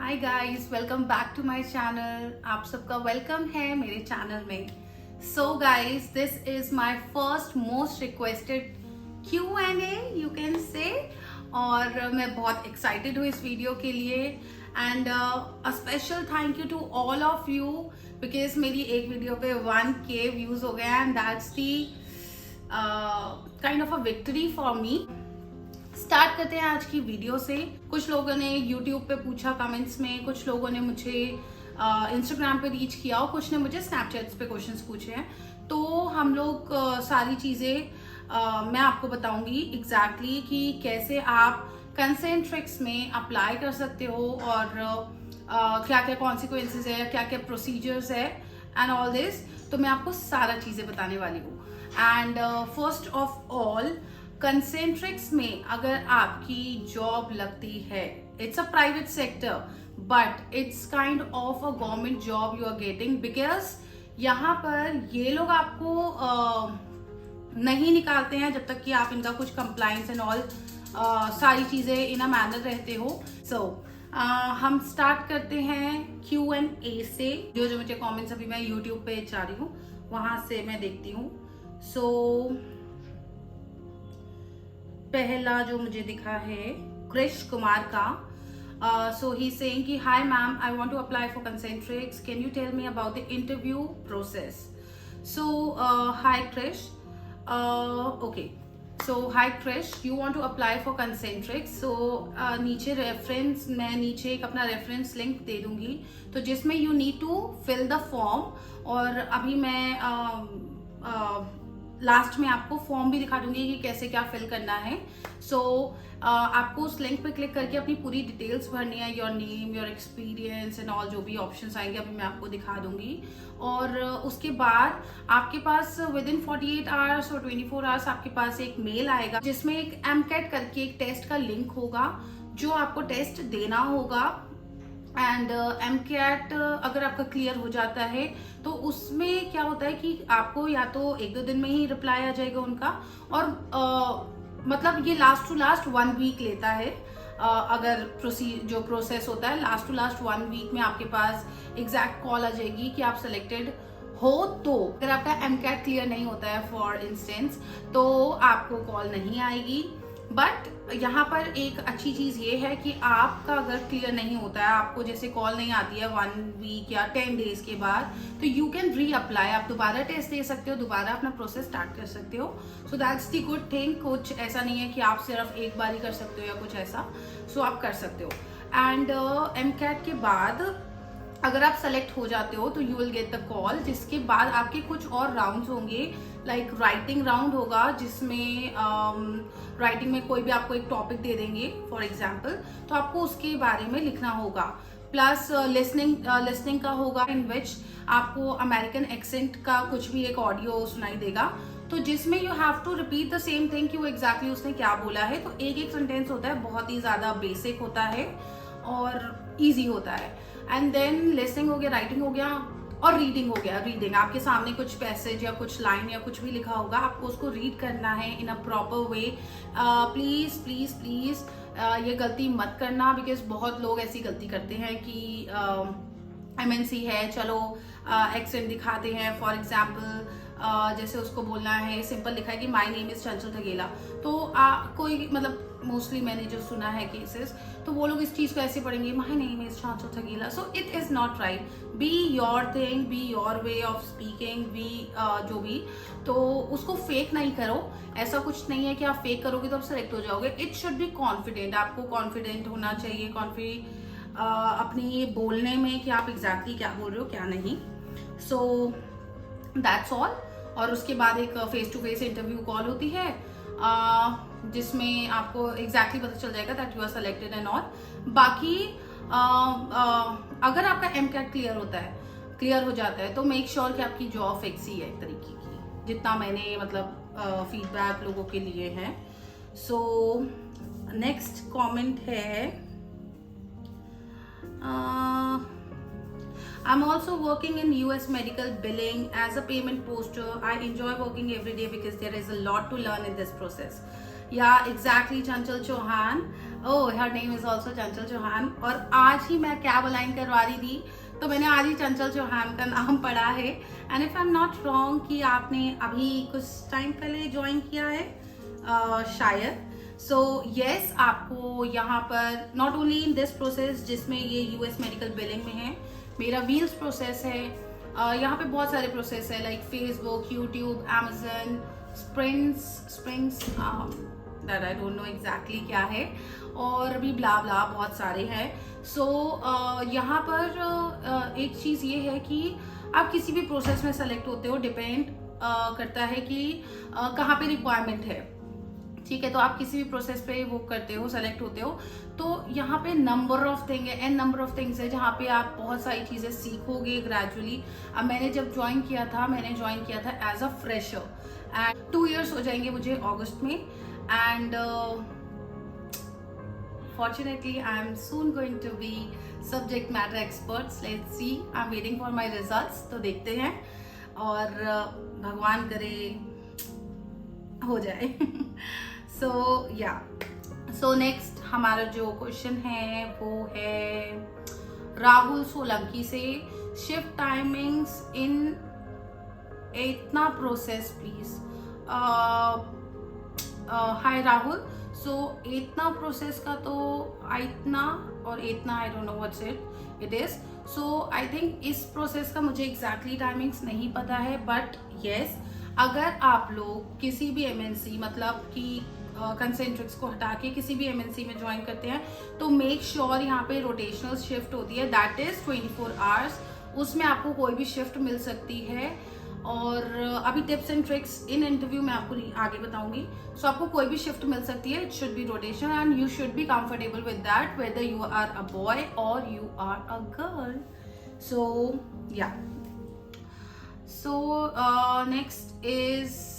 Hi guys, welcome back to my channel. आप सबका welcome है मेरे चैनल में। So guys, this is my first most requested Q&A you can say, और मैं बहुत एक्साइटेड हूँ इस वीडियो के लिए। And a special thank you to all of you, because मेरी एक वीडियो पे 1K व्यूज हो गए and that's the kind of a victory for me. Start करते हैं आज की वीडियो से। कुछ लोगों ने YouTube पे पूछा कमेंट्स में, कुछ लोगों ने मुझे इंस्टाग्राम पे रीच किया और कुछ ने मुझे स्नैपचैट्स पे क्वेश्चंस पूछे हैं। तो हम लोग सारी चीज़ें मैं आपको बताऊंगी एग्जैक्टली कि कैसे आप कंसेंट्रिक्स में अप्लाई कर सकते हो और क्या क्या कॉन्सिक्वेंसेज है, क्या क्या प्रोसीजर्स है एंड ऑल दिस। तो मैं आपको सारा चीज़ें बताने वाली हूँ। And first of all, Concentrix में अगर आपकी जॉब लगती है, it's a private sector but it's kind of a government job you are getting, because यहाँ पर ये लोग आपको नहीं निकालते हैं जब तक कि आप इनका कुछ कंप्लाइंस एंड ऑल सारी चीजें इन अ मैनर रहते हो। सो हम स्टार्ट करते हैं Q&A से। जो मुझे कमेंट्स अभी मैं यूट्यूब पे जा रही हूँ वहां से मैं देखती हूँ। सो पहला जो मुझे दिखा है कृष कुमार का। सो ही सेइंग कि hi ma'am, I want to apply for Concentrix, can you tell me about the interview process. So hi Krish, okay, so hi Krish, you want to apply for Concentrix. So नीचे रेफरेंस, मैं नीचे एक अपना reference link दे दूंगी तो जिसमें you need to fill the form. और अभी मैं लास्ट में आपको फॉर्म भी दिखा दूंगी कि कैसे क्या फिल करना है। सो आपको उस लिंक पे क्लिक करके अपनी पूरी डिटेल्स भरनी है, your name, your experience and all, जो भी ऑप्शंस आएंगे अभी मैं आपको दिखा दूंगी। और उसके बाद आपके पास विद इन 48 आवर्स और 24 आवर्स आपके पास एक मेल आएगा जिसमें एक MCAT करके एक टेस्ट का लिंक होगा जो आपको टेस्ट देना होगा। एंड MCAT अगर आपका क्लियर हो जाता है तो उसमें क्या होता है कि आपको या तो 1-2 दिन में ही रिप्लाई आ जाएगा उनका, और मतलब ये लास्ट टू लास्ट 1 वीक लेता है। अगर जो प्रोसेस होता है लास्ट टू लास्ट 1 वीक में आपके पास एग्जैक्ट कॉल आ जाएगी कि आप सिलेक्टेड हो। तो अगर आपका MCAT क्लियर नहीं होता है फॉर इंस्टेंस तो आपको कॉल नहीं आएगी। बट यहाँ पर एक अच्छी चीज ये है कि आपका अगर क्लियर नहीं होता है, आपको जैसे कॉल नहीं आती है 1 वीक या 10 डेज के बाद, तो यू कैन री अप्लाई, आप दोबारा टेस्ट दे सकते हो, दोबारा अपना प्रोसेस स्टार्ट कर सकते हो। So that's the good thing. कुछ ऐसा नहीं है कि आप सिर्फ एक बार ही कर सकते हो या कुछ ऐसा। सो आप कर सकते हो। एंड MCAT के बाद अगर आप सेलेक्ट हो जाते हो तो you will get the call, जिसके बाद आपके कुछ और राउंड्स होंगे। लाइक राइटिंग राउंड होगा जिसमें राइटिंग में कोई भी आपको एक टॉपिक दे देंगे फॉर एग्जांपल, तो आपको उसके बारे में लिखना होगा। प्लस लिसनिंग का होगा इन विच आपको अमेरिकन एक्सेंट का कुछ भी एक ऑडियो सुनाई देगा, तो जिसमें you have to repeat the same thing कि वो एग्जैक्टली उसने क्या बोला है। तो एक सेंटेंस होता है, बहुत ही ज्यादा बेसिक होता है और ईजी होता है। एंड देन लिसनिंग हो गया, राइटिंग हो गया और रीडिंग हो गया। रीडिंग, आपके सामने कुछ पैसेज या कुछ लाइन या कुछ भी लिखा होगा, आपको उसको रीड करना है in a proper way. Please please please ये गलती मत करना, बिकॉज बहुत लोग ऐसी गलती करते हैं कि MNC है, चलो एक्सेंट दिखाते हैं। फॉर एग्जाम्पल जैसे उसको बोलना है, सिंपल लिखा है कि माई नेम इज चंचल ठगेला, तो कोई मतलब मोस्टली मैंने जो सुना है केसेस, तो वो लोग इस चीज को ऐसे पढ़ेंगे, माई name is Chanchal Thagela. So it is not right. Be your thing, be your way of speaking, be जो भी, तो उसको फेक नहीं करो। ऐसा कुछ नहीं है कि आप फेक करोगे तो आप सेलेक्ट हो जाओगे। इट शुड बी कॉन्फिडेंट, आपको कॉन्फिडेंट होना चाहिए, अपनी बोलने में कि आप एग्जैक्टली क्या बोल रहे हो क्या नहीं। So that's all. और उसके बाद एक face to face interview call होती है जिसमें आपको एग्जैक्टली पता चल जाएगा that you are selected and all. बाकी अगर आपका MCAT क्लियर हो जाता है तो मेक श्योर कि आपकी जॉब फिक्स ही है एक तरीके की, जितना मैंने मतलब फीडबैक लोगों के लिए है। सो नेक्स्ट कमेंट है, I'm also working in US medical billing as a payment poster. I enjoy working every day because there is a lot to learn in this process. Yeah, exactly, Chanchal Chauhan. Oh, her name is also चंचल चौहान। और आज ही मैं cab align करवा रही थी तो मैंने आज ही चंचल चौहान का नाम पढ़ा है। And if I am not wrong कि आपने अभी कुछ टाइम पहले ज्वाइन किया है शायद। सो येस, आपको यहाँ पर not only in this process जिसमें ये यूएस मेडिकल बिलिंग में है, मेरा व्हील्स प्रोसेस है, यहाँ पे बहुत सारे प्रोसेस है like Facebook, YouTube, Amazon, springs that I don't know exactly क्या है, और भी ब्ला ब्ला बहुत सारे हैं। सो यहाँ पर एक चीज़ ये है कि आप किसी भी प्रोसेस में सेलेक्ट होते हो, डिपेंड करता है कि कहाँ पे रिक्वायरमेंट है, ठीक है। तो आप किसी भी प्रोसेस पे वो करते हो, सेलेक्ट होते हो, तो यहाँ पे नंबर ऑफ थिंग है, एन नंबर ऑफ थिंग्स है जहाँ पे आप बहुत सारी चीज़ें सीखोगे ग्रेजुअली। अब मैंने जब ज्वाइन किया था as a fresher, and 2 years हो जाएंगे मुझे अगस्त में। And fortunately I am soon going to be subject matter experts. Let's see, I'm waiting for my results, तो देखते हैं, और भगवान करे हो जाए। सो या, सो नेक्स्ट हमारा जो क्वेश्चन है वो है राहुल सोलंकी से, शिफ्ट टाइमिंग्स इन इतना प्रोसेस प्लीज। हाय राहुल, सो इतना प्रोसेस का तो इतना और इतना I don't know what's it is. So I think इस प्रोसेस का मुझे एग्जैक्टली टाइमिंग्स नहीं पता है, बट येस, अगर आप लोग किसी भी एमएनसी मतलब कि कंसेंट्रिक्स को हटा के किसी भी एमएनसी में ज्वाइन करते हैं तो मेक श्योर यहाँ पे रोटेशनल शिफ्ट होती है, दैट इज 24 hours। उसमें आपको कोई भी शिफ्ट मिल सकती है, और अभी tips and tricks in interview में आपको आगे बताऊंगी। सो आपको कोई भी शिफ्ट मिल सकती है, it should be rotation and you should be comfortable with that whether you are a boy or you are a girl. So yeah, so next is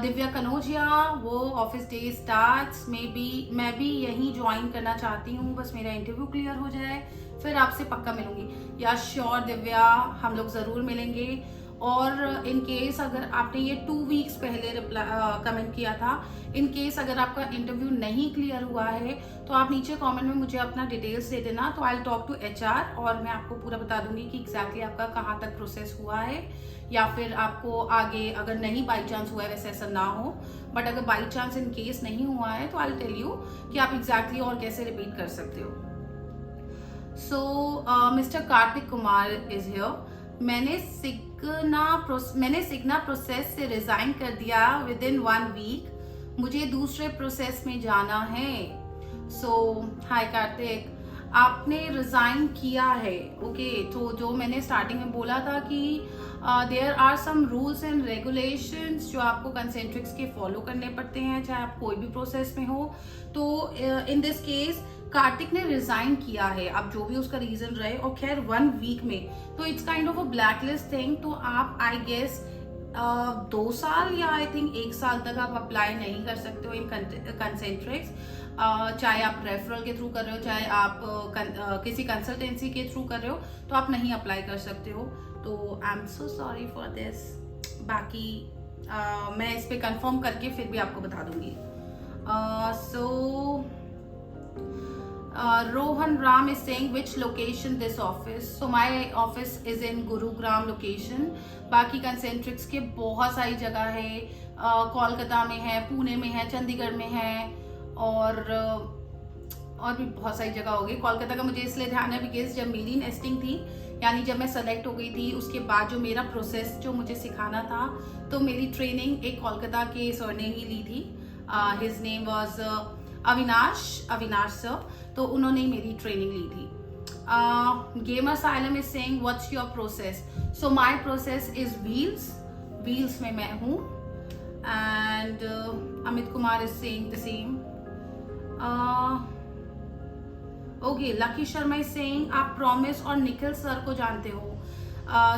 Divya Kanaujia, वो ऑफिस डे स्टार्ट्स मैं भी यहीं ज्वाइन करना चाहती हूँ, बस मेरा इंटरव्यू क्लियर हो जाए फिर आपसे पक्का मिलूंगी। या श्योर दिव्या, हम लोग ज़रूर मिलेंगे। और इन केस अगर आपने ये 2 weeks पहले कमेंट किया था, इन केस अगर आपका इंटरव्यू नहीं क्लियर हुआ है तो आप नीचे कमेंट में मुझे अपना डिटेल्स दे देना, तो I will talk to HR और मैं आपको पूरा बता दूंगी कि एग्जैक्टली आपका कहाँ तक प्रोसेस हुआ है, या फिर आपको आगे अगर नहीं बाई चांस हुआ है, वैसे ऐसा ना हो, बट अगर बाई चांस इन केस नहीं हुआ है तो आई विल टेल यू कि आप एग्जैक्टली और कैसे रिपीट कर सकते हो। So mister Kartik Kumar is here, मैंने सिग्ना प्रोसेस से रिजाइन कर दिया विद इन 1 week, मुझे दूसरे प्रोसेस में जाना है। सो हाय कार्तिक, आपने रिजाइन किया है, ओके। तो जो मैंने स्टार्टिंग में बोला था कि there are some rules and regulations जो आपको कंसेंट्रिक्स के फॉलो करने पड़ते हैं चाहे आप कोई भी प्रोसेस में हो। तो इन दिस केस कार्तिक ने रिजाइन किया है, अब जो भी उसका रीजन रहे, और खैर 1 week में, तो it's kind of a blacklist thing. तो आप आई गेस 2 साल या आई थिंक 1 साल तक आप अप्लाई नहीं कर सकते हो इन कंसेंट्रिक्स, चाहे आप रेफरल के थ्रू कर रहे हो, चाहे आप किसी कंसल्टेंसी के थ्रू कर रहे हो, तो आप नहीं अप्लाई कर सकते हो। तो I am so sorry for this. बाकी मैं इस पे कंफर्म करके फिर भी आपको बता दूंगी। सो Rohan Ram is saying which location this office? So my office is in Gurugram location. बाकी कंसेंट्रिक्स के बहुत सारी जगह है, कोलकाता में है, पुणे में है, चंडीगढ़ में है, और भी बहुत सारी जगह होगी। कोलकाता का मुझे इसलिए ध्यान है बिकॉज जब मेरी नेस्टिंग थी, यानी जब मैं सेलेक्ट हो गई थी, उसके बाद जो मेरा प्रोसेस जो मुझे सिखाना था, तो मेरी ट्रेनिंग एक कोलकाता के सर ने ही ली थी। His name was Avinash sir, तो उन्होंने मेरी ट्रेनिंग ली थी। Gamer xylem is saying what's your process? So my process is wheels में मैं हूँ, and Amit Kumar is saying the same. Okay, lucky Sharma is saying आप प्रॉमिस और निखिल सर को जानते हो?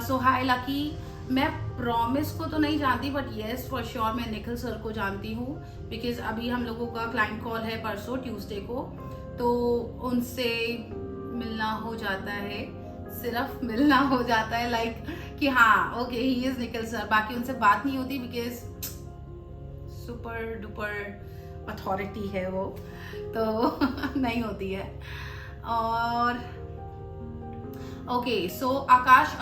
सो हाय लकी, मैं प्रॉमिस को तो नहीं जानती, बट येस फॉर श्योर मैं निखिल सर को जानती हूँ, बिकॉज अभी हम लोगों का क्लाइंट कॉल है परसों ट्यूसडे को, तो उनसे मिलना हो जाता है, सिर्फ मिलना हो जाता है, लाइक कि हाँ okay he is Nikhil sir. बाकी उनसे बात नहीं होती बिकॉज सुपर डुपर अथॉरिटी है वो, तो नहीं होती है। और okay, so Aakash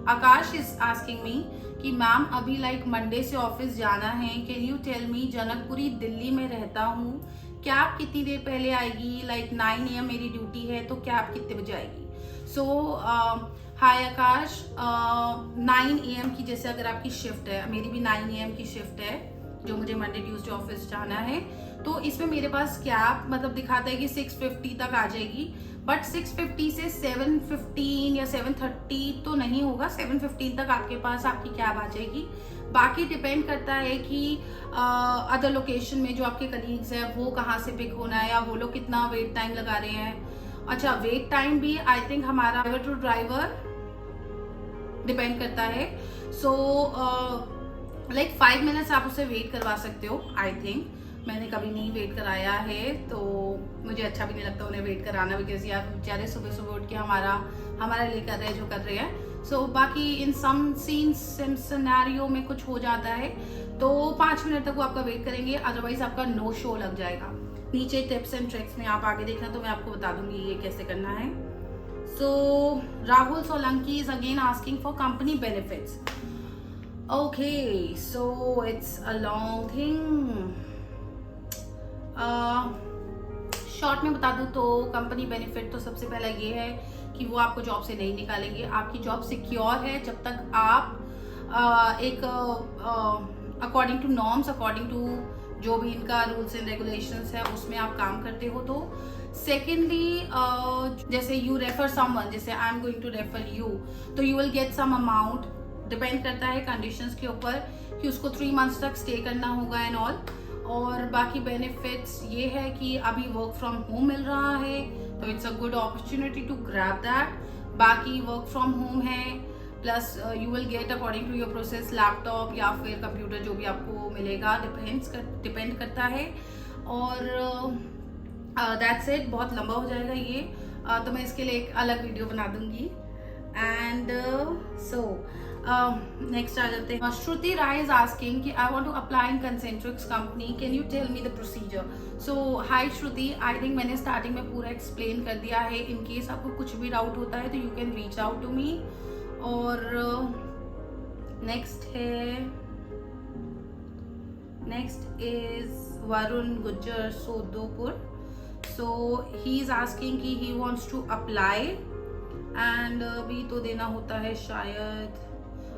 Aakash is asking me कि मैम अभी लाइक मंडे से ऑफिस जाना है, can you tell me, Janakpuri Delhi में रहता हूँ, कैब कितनी देर पहले आएगी, लाइक 9 AM मेरी ड्यूटी है, तो कैब कितने बजे आएगी। सो हाय आकाश, 9 AM की जैसे अगर आपकी शिफ्ट है, मेरी भी 9 AM की शिफ्ट है जो मुझे मंडे ट्यूसडे ऑफिस जाना है, तो इसमें मेरे पास कैब मतलब दिखाता है कि 6:50 तक आ जाएगी, बट 6:50 से 7:15 या 7:30 तो नहीं होगा, 7:15 तक आपके पास आपकी कैब आ जाएगी। बाकी डिपेंड करता है कि अदर लोकेशन में जो आपके कलीग्स हैं वो कहाँ से पिक होना है, या वो लोग कितना वेट टाइम लगा रहे हैं। अच्छा, वेट टाइम भी आई थिंक हमारा ड्राइवर टू ड्राइवर डिपेंड करता है। सो लाइक 5 मिनट्स आप उसे वेट करवा सकते हो। आई थिंक मैंने कभी नहीं वेट कराया है, तो मुझे अच्छा भी नहीं लगता उन्हें वेट कराना, बिकॉज यार बेचारे सुबह सुबह उठ के हमारे लिए कर रहे हैं जो कर रहे हैं। सो बाकी इन सम सीन्स सिनेरियो में कुछ हो जाता है तो 5 मिनट तक वो आपका वेट करेंगे, अदरवाइज आपका नो शो लग जाएगा। नीचे टिप्स एंड ट्रिक्स में आप आगे देखना तो मैं आपको बता दूंगी ये कैसे करना है। So Rahul Solanki is again asking for company benefits. Okay, so it's a long thing. Short में बता दूं तो कंपनी बेनिफिट तो सबसे पहला ये है कि वो आपको जॉब से नहीं निकालेंगे, आपकी जॉब सिक्योर है जब तक आप एक according to norms, according to जो भी इनका रूल्स एंड रेगुलेशंस है उसमें आप काम करते हो। तो सेकेंडली जैसे यू रेफर समवन, जैसे I am going to refer you, तो you will get some amount, depend करता है कंडीशंस के ऊपर कि उसको 3 months तक स्टे करना होगा एंड ऑल। और बाकी बेनिफिट्स ये है कि अभी वर्क फ्रॉम होम मिल रहा है, तो it's a good opportunity to grab that. बाकी वर्क फ्रॉम होम है, plus you will get according to your process laptop या फिर कंप्यूटर, जो भी आपको मिलेगा डिपेंड करता है। और दैट्स इट, बहुत लंबा हो जाएगा ये, तो मैं इसके लिए एक अलग वीडियो बना दूंगी। एंड नेक्स्ट आ जाते हैं। श्रुति राय इज आस्किंग कि I want to apply in Concentrix company, can you tell me the procedure. So hi Shruti, I think मैंने स्टार्टिंग में पूरा एक्सप्लेन कर दिया है। इन केस आपको कुछ भी डाउट होता है तो you can reach out to me. और next is Varun Gujjar Sodepur. So he is asking कि he wants to apply and भी तो देना होता है शायद।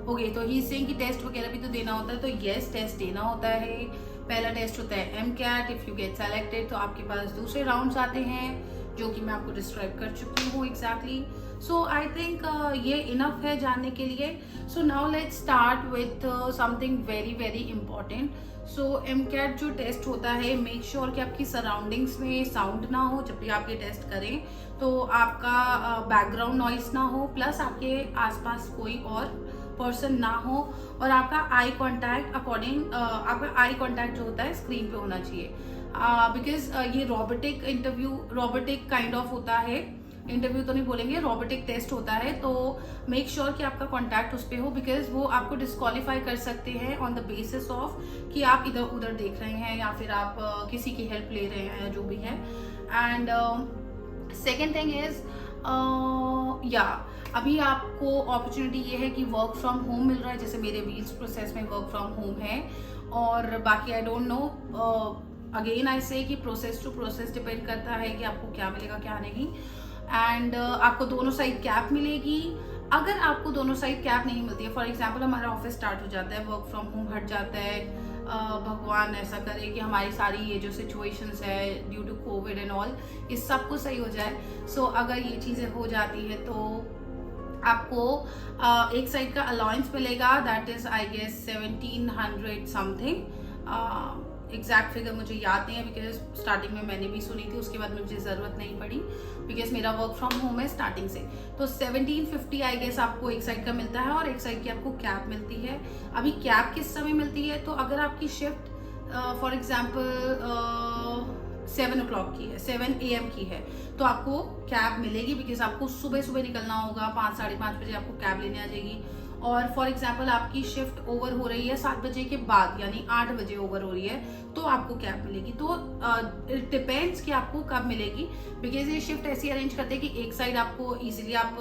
ओके, तो ही सेइंग कि टेस्ट वगैरह भी तो देना होता है, तो यस टेस्ट देना होता है। पहला टेस्ट होता है MCAT, if you get selected तो आपके पास दूसरे राउंड्स आते हैं जो कि मैं आपको डिस्क्राइब कर चुकी हूँ एग्जैक्टली। सो आई थिंक ये इनफ है जानने के लिए। So now let's start with something very very important. So MCAT जो टेस्ट होता है, मेक श्योर कि आपकी सराउंडिंग्स में साउंड ना हो जब भी आप ये टेस्ट करें, तो आपका बैकग्राउंड नॉइस ना हो, प्लस आपके आसपास कोई और पर्सन ना हो, और आपका आई कांटेक्ट आपका आई कांटेक्ट जो होता है स्क्रीन पे होना चाहिए, बिकॉज ये रोबोटिक काइंड ऑफ होता है। इंटरव्यू तो नहीं बोलेंगे, रोबोटिक टेस्ट होता है, तो मेक श्योर कि आपका कांटेक्ट उस पर हो, बिकॉज वो आपको डिस्क्वालीफाई कर सकते हैं ऑन द बेसिस ऑफ कि आप इधर उधर देख रहे हैं या फिर आप किसी की हेल्प ले रहे हैं, जो भी है। एंड सेकेंड थिंग इज अभी आपको अपॉर्चुनिटी ये है कि वर्क फ्रॉम होम मिल रहा है, जैसे मेरे व्हील्स प्रोसेस में वर्क फ्रॉम होम है। और बाकी I don't know, again I से कि प्रोसेस टू प्रोसेस डिपेंड करता है कि आपको क्या मिलेगा क्या नहीं। एंड आपको दोनों साइड कैप मिलेगी। अगर आपको दोनों साइड कैप नहीं मिलती है, फॉर एग्जाम्पल हमारा ऑफिस स्टार्ट हो जाता है, वर्क फ्रॉम होम हट जाता है, भगवान ऐसा करे कि हमारी सारी ये जो सिचुएशंस है due to covid and all, इस सब कुछ सही हो जाए। सो अगर ये चीज़ें हो जाती है तो आपको एक साइड का अलाउंस मिलेगा, that is I guess 1700 something. Exact figure मुझे याद नहीं है, बिकॉज स्टार्टिंग में मैंने भी सुनी थी, उसके बाद मुझे ज़रूरत नहीं पड़ी, बिकॉज मेरा वर्क फ्रॉम होम है स्टार्टिंग से। तो 1750 आई गेस आपको एक साइड का मिलता है, और एक साइड की आपको कैप मिलती है। अभी कैप किस समय मिलती है, तो अगर आपकी शिफ्ट फॉर एग्जाम्पल 7 o'clock की है, 7 AM की है, तो आपको कैब मिलेगी, बिकॉज आपको सुबह सुबह निकलना होगा, 5 साढ़े 5 बजे आपको कैब लेने आ जाएगी। और फॉर एग्जांपल आपकी शिफ्ट ओवर हो रही है 7 बजे के बाद, यानी 8 बजे ओवर हो रही है, तो आपको कैब मिलेगी। तो इट डिपेंड्स कि आपको कब मिलेगी, बिकॉज ये शिफ्ट ऐसी अरेंज करते हैं कि एक साइड आपको इजीली आप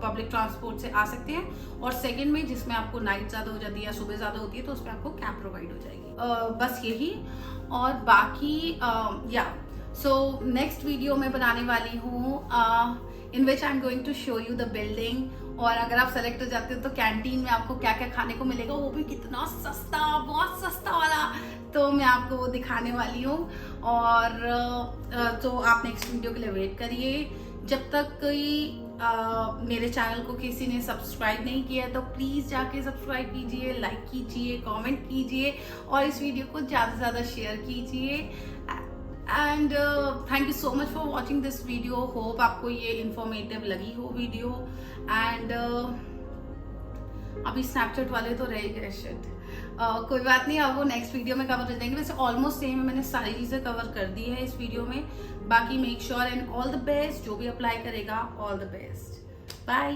पब्लिक ट्रांसपोर्ट से आ सकते हैं, और सेकंड में जिसमें आपको नाइट ज़्यादा हो जाती है या सुबह ज़्यादा होती है तो उसमें आपको कैब प्रोवाइड हो जाएगी। बस यही, और बाकी या सो नेक्स्ट वीडियो मैं बनाने वाली हूँ in which I am going to show you the building, और अगर आप सेलेक्ट हो जाते हो तो कैंटीन में आपको क्या क्या खाने को मिलेगा, वो भी कितना सस्ता, बहुत सस्ता वाला, तो मैं आपको वो दिखाने वाली हूँ। और तो आप नेक्स्ट वीडियो के लिए वेट करिए। जब तक कोई मेरे चैनल को किसी ने सब्सक्राइब नहीं किया है तो प्लीज़ जाके सब्सक्राइब कीजिए, लाइक कीजिए, कमेंट कीजिए, और इस वीडियो को ज़्यादा से ज़्यादा शेयर कीजिए। And thank you so much for watching this video. Hope आपको ये इंफॉर्मेटिव लगी हो वीडियो। एंड अभी स्नैपचैट वाले तो रह गए, शिट, कोई बात नहीं, अब वो नेक्स्ट वीडियो में कवर कर देंगे। वैसे ऑलमोस्ट सेम है, मैंने सारी चीज़ें कवर कर दी है इस वीडियो में। बाकी make sure and all the best, जो भी अप्लाई करेगा ऑल द बेस्ट, बाय।